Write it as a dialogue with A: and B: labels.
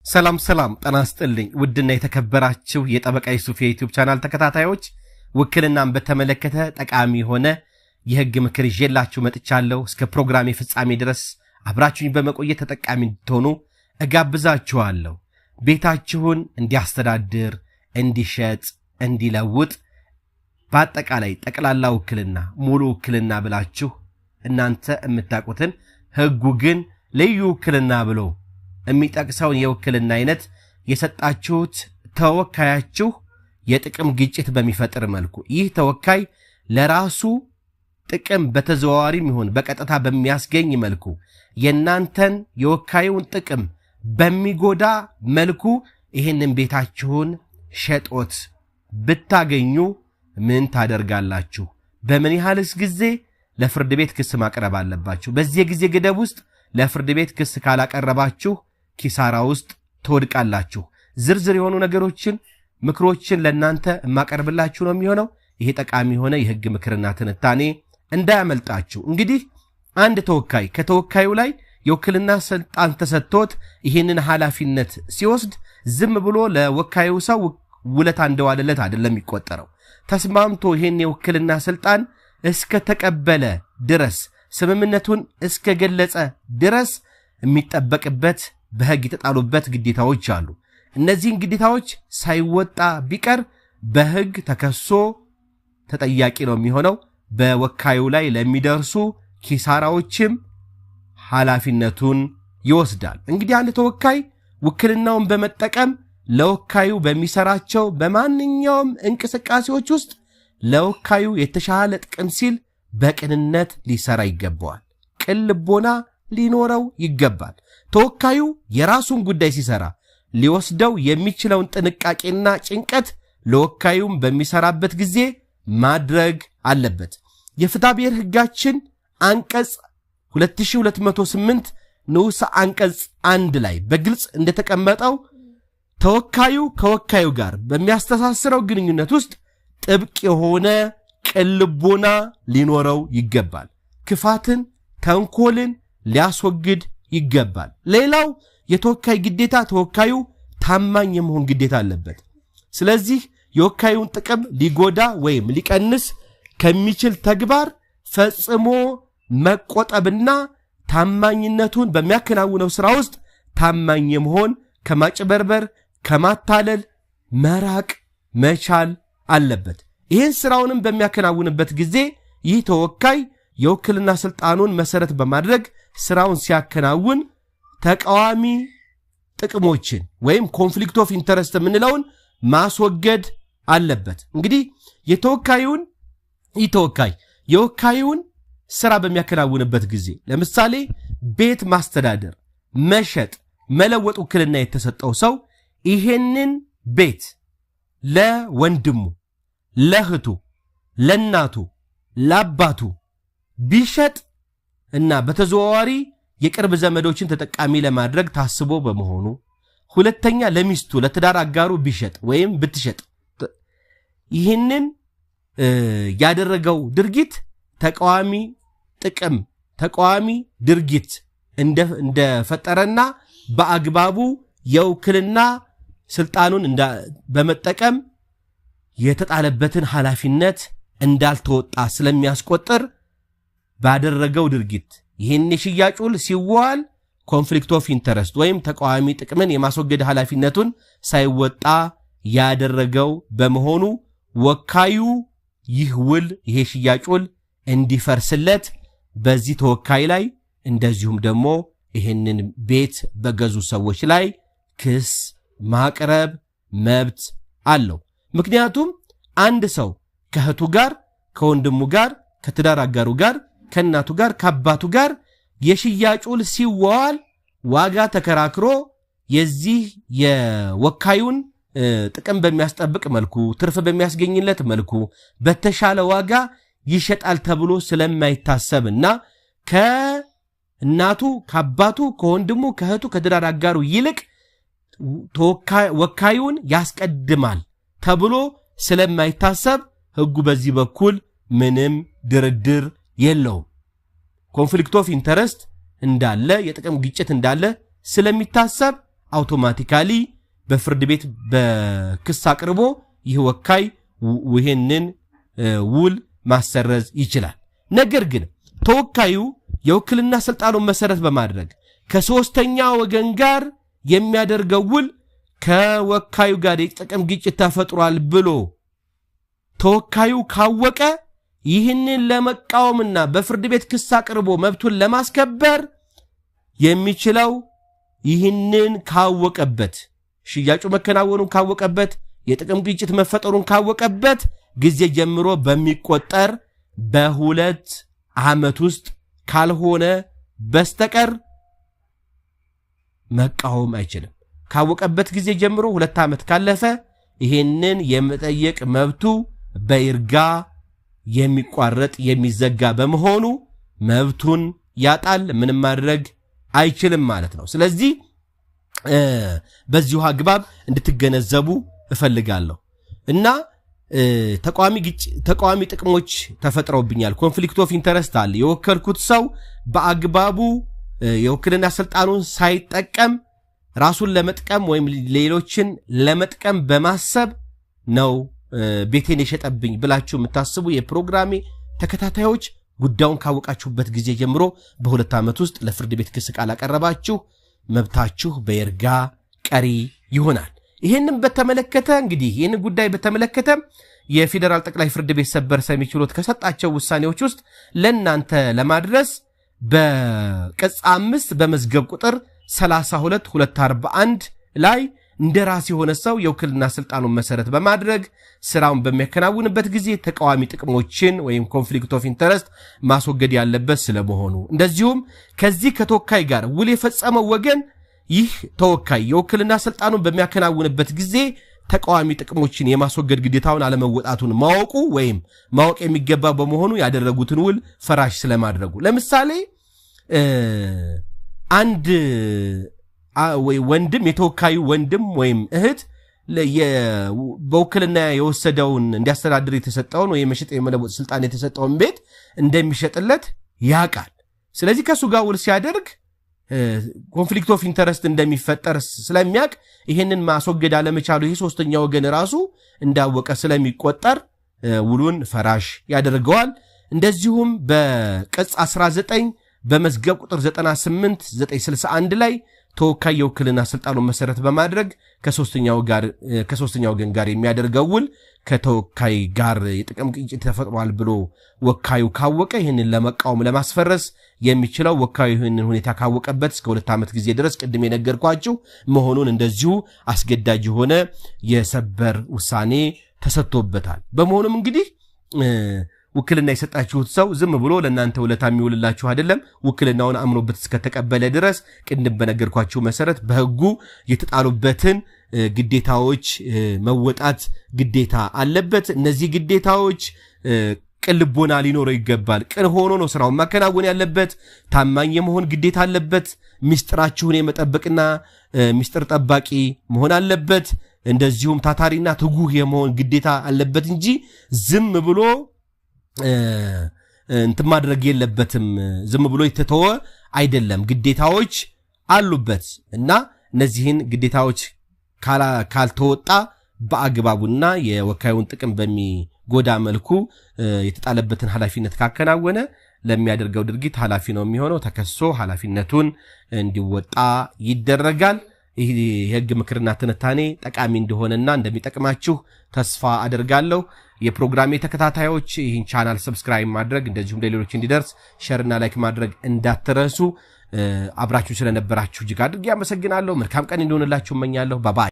A: ሰላም ጤና ይስጥልኝ ውድና የተከበራችሁ የጠበቃ ዩሱፍ የዩቲዩብ ቻናል ተከታታዮች ውክልናን በተመለከተ ጠቃሚ ሆነ የህግ ምክር ይዤላችሁ መጥቻለሁ። እስከ ፕሮግራሜ ፍጻሜ ድረስ አብራችሁኝ በመቆየት ተጠቃሚ እንድትሆኑ እጋብዛችኋለሁ። ቤታችሁን እንዲያስተዳድር፣ እንዲሸጥ፣ እንዲለውጥ በአጠቃላይ ጠቅላላ ውክልና ሙሉ ውክልና ብላችሁ እናንተ የምታውቁትን ህጉ ግን ልዩ ውክልና ብሎ የሚጠቅሰውን የውክልና አይነት የሰጣችሁት ተወካያችሁ የጥቅም ግጭት በሚፈጥር መልኩ ይህ ተወካይ ለራሱ ጥቅም በተዘዋዋሪም ይሁን በቀጥታ በሚያስገኝ መልኩ የናንተን የወካዩን ጥቅም በሚጎዳ መልኩ ይህንን ቤታችሁን ሸጦት ብታገኙ ምን ታደርጋላችሁ? በምን ያህልስ ጊዜ ለፍርድ ቤት ክስ ማቅረብ አለባችሁ? በዚህ ጊዜ ገደብ ውስጥ ለፍርድ ቤት ክስ ካላቀረባችሁ ኪሳራ ውስጥ ትወድቃላችሁ። ዝርዝር የሆኑ ነገሮችን ምክሮችን ለናንተ ማቀርብላችሁ ነው የሚሆነው። ይሄ ጠቃሚ ሆነ የህግ ምክርና ትንታኔ እንዳያመልጣችሁ። እንግዲህ አንድ ተወካይ ከተወካዩ ላይ የውክልና ስልጣን ተሰጥቶት ይሄንን ኃላፊነት ሲወስድ ዝም ብሎ ለወካዩ ሰው ውለታ እንደዋለለት አይደለም የሚቆጠረው። ተስማምቶ ይሄን የውክልና ስልጣን እስከ ተቀበለ ድረስ ስምምነቱን እስከ ገለጸ ድረስ የሚጠበቅበት በህግ የተጣሉበት ግዴታዎች አሉ። እነዚህን ግዴታዎች ሳይወጣ ቢቀር በህግ ተከሶ ተጠያቂ ነው የሚሆነው። በወካዩ ላይ ለሚደርሱ ኪሳራዎችም ኃላፊነቱን ይወስዳል። እንግዲህ አንድ ተወካይ ውክልናውን በመጠቀም ለወካዩ በሚሰራቸው በማንኛውም እንቅስቃሴዎች ውስጥ ለወካዩ የተሻለ ጥቅም ሲል በቅንነት ሊሰራ ይገባዋል። ቅን ልቦና ሊኖረው ይገባል። ተወካዩ የራሱን ጉዳይ ሲሰራ ሊወስደው የሚችለውን ጥንቃቄና ጭንቀት ለወካዩም በሚሰራበት ጊዜ ማድረግ አለበት። የፍትሐብሔር ህጋችን አንቀጽ 2208 ንዑስ አንቀጽ 1 ላይ በግልጽ እንደተቀመጠው ተወካዩ ከወካዩ ጋር በሚያስተሳስረው ግንኙነት ውስጥ ጥብቅ የሆነ ቅን ልቦና ሊኖረው ይገባል። ክፋትን፣ ተንኮልን ሊያስወግድ ይገባል። ሌላው የተወካይ ግዴታ ተወካዩ ታማኝ የመሆን ግዴታ አለበት። ስለዚህ የወካዩን ጥቅም ሊጎዳ ወይም ሊቀንስ ከሚችል ተግባር ፈጽሞ መቆጠብና ታማኝነቱን በሚያከናውነው ሥራ ውስጥ ታማኝ የመሆን ከማጭበርበር ከማታለል መራቅ መቻል አለበት። ይህን ሥራውንም በሚያከናውንበት ጊዜ ይህ ተወካይ የውክልና ስልጣኑን መሰረት በማድረግ ሥራውን ሲያከናውን ተቃዋሚ ጥቅሞችን ወይም ኮንፍሊክት ኦፍ ኢንተረስት የምንለውን ማስወገድ አለበት። እንግዲህ የወካዩን ሥራ በሚያከናውንበት ጊዜ ለምሳሌ ቤት ማስተዳደር፣ መሸጥ፣ መለወጥ ውክልና የተሰጠው ሰው ይሄንን ቤት ለወንድሙ፣ ለእህቱ፣ ለእናቱ፣ ለአባቱ ቢሸጥ እና በተዘዋዋሪ የቅርብ ዘመዶችን ተጠቃሚ ለማድረግ ታስቦ በመሆኑ፣ ሁለተኛ ለሚስቱ ለትዳር አጋሩ ቢሸጥ ወይም ብትሸጥ ይህንን ያደረገው ድርጊት ተቃዋሚ ጥቅም ተቃዋሚ ድርጊት እንደፈጠረና በአግባቡ የውክልና ስልጣኑን በመጠቀም የተጣለበትን ኃላፊነት እንዳልተወጣ ስለሚያስቆጥር ባደረገው ድርጊት ይህን የሽያጭ ውል ሲዋል ኮንፍሊክት ኦፍ ኢንተረስት ወይም ተቃዋሚ ጥቅምን የማስወገድ ኃላፊነቱን ሳይወጣ ያደረገው በመሆኑ ወካዩ ይህ ውል ይሄ ሽያጭ ውል እንዲፈርስለት በዚህ ተወካይ ላይ እንደዚሁም ደግሞ ይህንን ቤት በገዙ ሰዎች ላይ ክስ ማቅረብ መብት አለው። ምክንያቱም አንድ ሰው ከእህቱ ጋር፣ ከወንድሙ ጋር፣ ከትዳር አጋሩ ጋር፣ ከእናቱ ጋር፣ ከአባቱ ጋር የሽያጭ ውል ሲዋል ዋጋ ተከራክሮ የዚህ የወካዩን ጥቅም በሚያስጠብቅ መልኩ ትርፍ በሚያስገኝለት መልኩ በተሻለ ዋጋ ይሸጣል ተብሎ ስለማይታሰብና ከእናቱ፣ ከአባቱ፣ ከወንድሙ፣ ከእህቱ፣ ከትዳር አጋሩ ይልቅ ወካዩን ያስቀድማል ተብሎ ስለማይታሰብ ህጉ በዚህ በኩል ምንም ድርድር የለውም። ኮንፍሊክት ኦፍ ኢንተረስት እንዳለ የጥቅም ግጭት እንዳለ ስለሚታሰብ አውቶማቲካሊ በፍርድ ቤት በክስ አቅርቦ ይህ ወካይ ይህንን ውል ማሰረዝ ይችላል። ነገር ግን ተወካዩ የውክልና ስልጣኑን መሰረት በማድረግ ከሶስተኛ ወገን ጋር የሚያደርገው ውል ከወካዩ ጋር የጥቅም ግጭት ተፈጥሯል ብሎ ተወካዩ ካወቀ ይህንን ለመቃወምና በፍርድ ቤት ክስ አቅርቦ መብቱን ለማስከበር የሚችለው ይህንን ካወቀበት ሽያጩ መከናወኑን ካወቀበት የጥቅም ግጭት መፈጠሩን ካወቀበት ጊዜ ጀምሮ በሚቆጠር በሁለት ዓመት ውስጥ ካልሆነ በስተቀር መቃወም አይችልም። ካወቀበት ጊዜ ጀምሮ 2 ዓመት ካለፈ ይሄንን የመጠየቅ መብቱ በይርጋ የሚቋረጥ የሚዘጋ በመሆኑ መብቱን ያጣል፣ ምንም ማድረግ አይችልም ማለት ነው። ስለዚህ በዚሁ አግባብ እንድትገነዘቡ እፈልጋለሁ እና ተቃዋሚ ጥቅሞች ተፈጥረውብኛል፣ ኮንፍሊክት ኦፍ ኢንተረስት አለ። የወከልኩት ሰው በአግባቡ የውክልና ስልጣኑን ሳይጠቀም ራሱን ለመጥቀም ወይም ሌሎችን ለመጥቀም በማሰብ ነው ቤቴን የሸጠብኝ ብላችሁ የምታስቡ የፕሮግራሜ ተከታታዮች ጉዳዩን ካወቃችሁበት ጊዜ ጀምሮ በ2 ዓመት ውስጥ ለፍርድ ቤት ክስ ካላቀረባችሁ መብታችሁ በይርጋ ቀሪ ይሆናል። ይሄንን በተመለከተ እንግዲህ ይሄን ጉዳይ በተመለከተ የፌደራል ጠቅላይ ፍርድ ቤት ሰበር ሰሚ ችሎት ከሰጣቸው ውሳኔዎች ውስጥ ለናንተ ለማድረስ በቅጽ 5 በመዝገብ ቁጥር 32241 ላይ እንደራስ የሆነ ሰው የውክልና ስልጣኑን መሰረት በማድረግ ስራውን በሚያከናውንበት ጊዜ ተቃዋሚ ጥቅሞችን ወይም ኮንፍሊክት ኦፍ ኢንተረስት ማስወገድ ያለበት ስለመሆኑ እንደዚሁም ከዚህ ከተወካይ ጋር ውል የፈጸመው ወገን ይህ ተወካይ የውክልና ስልጣኑን በሚያከናውንበት ጊዜ ተቃዋሚ ጥቅሞችን የማስወገድ ግዴታውን አለመወጣቱን ማወቁ ወይም ማወቅ የሚገባ በመሆኑ ያደረጉትን ውል ፈራሽ ስለማድረጉ ለምሳሌ አንድ ወንድም የተወካዩ ወንድም ወይም እህት በውክልና የወሰደውን እንዲያስተዳድር የተሰጠውን ወይ መሸጥ የመለወጥ ስልጣን የተሰጠውን ቤት እንደሚሸጥለት ያውቃል። ስለዚህ ከሱ ጋር ውል ሲያደርግ ኮንፍሊክት ኦፍ ኢንተረስት እንደሚፈጠር ስለሚያውቅ ይሄንን ማስወገድ አለመቻሉ ይሄ ሶስተኛ ወገን ራሱ እንዳወቀ ስለሚቆጠር ውሉን ፈራሽ ያደርገዋል። እንደዚሁም በቅጽ 19 በመዝገብ ቁጥር 98961 ላይ ተወካይ የውክልና ስልጣኑን መሰረት በማድረግ ከሶስተኛ ወገን ጋር የሚያደርገው ውል ከተወካይ ጋር የጥቅም ግጭት ተፈጥሯል ብሎ ወካዩ ካወቀ ይህንን ለመቃወም ለማስፈረስ የሚችለው ወካዩ ይህንን ሁኔታ ካወቀበት እስከ 2 ዓመት ጊዜ ድረስ ቅድም የነገርኳችሁ መሆኑን እንደዚሁ አስገዳጅ የሆነ የሰበር ውሳኔ ተሰጥቶበታል። በመሆኑም እንግዲህ ውክልና የሰጣችሁት ሰው ዝም ብሎ ለእናንተ ውለታ የሚውልላችሁ አይደለም። ውክልናውን አምኖበት እስከተቀበለ ድረስ ቅድም በነገርኳችሁ መሰረት በሕጉ የተጣሉበትን ግዴታዎች መወጣት ግዴታ አለበት። እነዚህ ግዴታዎች ቅን ልቦና ሊኖረው ይገባል። ቅን ሆኖ ነው ስራውን ማከናወን ያለበት። ታማኝ የመሆን ግዴታ አለበት። ሚስጥራችሁን የመጠበቅና ሚስጥር ጠባቂ መሆን አለበት። እንደዚሁም ታታሪና ትጉህ የመሆን ግዴታ አለበት እንጂ ዝም ብሎ እንት ማድረግ የለበትም። ዝም ብሎ የተተወ አይደለም። ግዴታዎች አሉበት እና እነዚህን ግዴታዎች ካልተወጣ በአግባቡና የወካዩን ጥቅም በሚጎዳ መልኩ የተጣለበትን ኃላፊነት ካከናወነ ለሚያደርገው ድርጊት ኃላፊ ነው የሚሆነው። ተከሶ ኃላፊነቱን እንዲወጣ ይደረጋል። ይህ የህግ ምክርና ትንታኔ ጠቃሚ እንደሆነና እንደሚጠቅማችሁ ተስፋ አደርጋለሁ። የፕሮግራሜ ተከታታዮች ይህን ቻናል ሰብስክራይብ ማድረግ እንደዚሁም ለሌሎች እንዲደርስ ሼር እና ላይክ ማድረግ እንዳትረሱ። አብራችሁ ስለነበራችሁ እጅግ አድርጌ አመሰግናለሁ። መልካም ቀን እንዲሆንላችሁ እመኛለሁ። ባባይ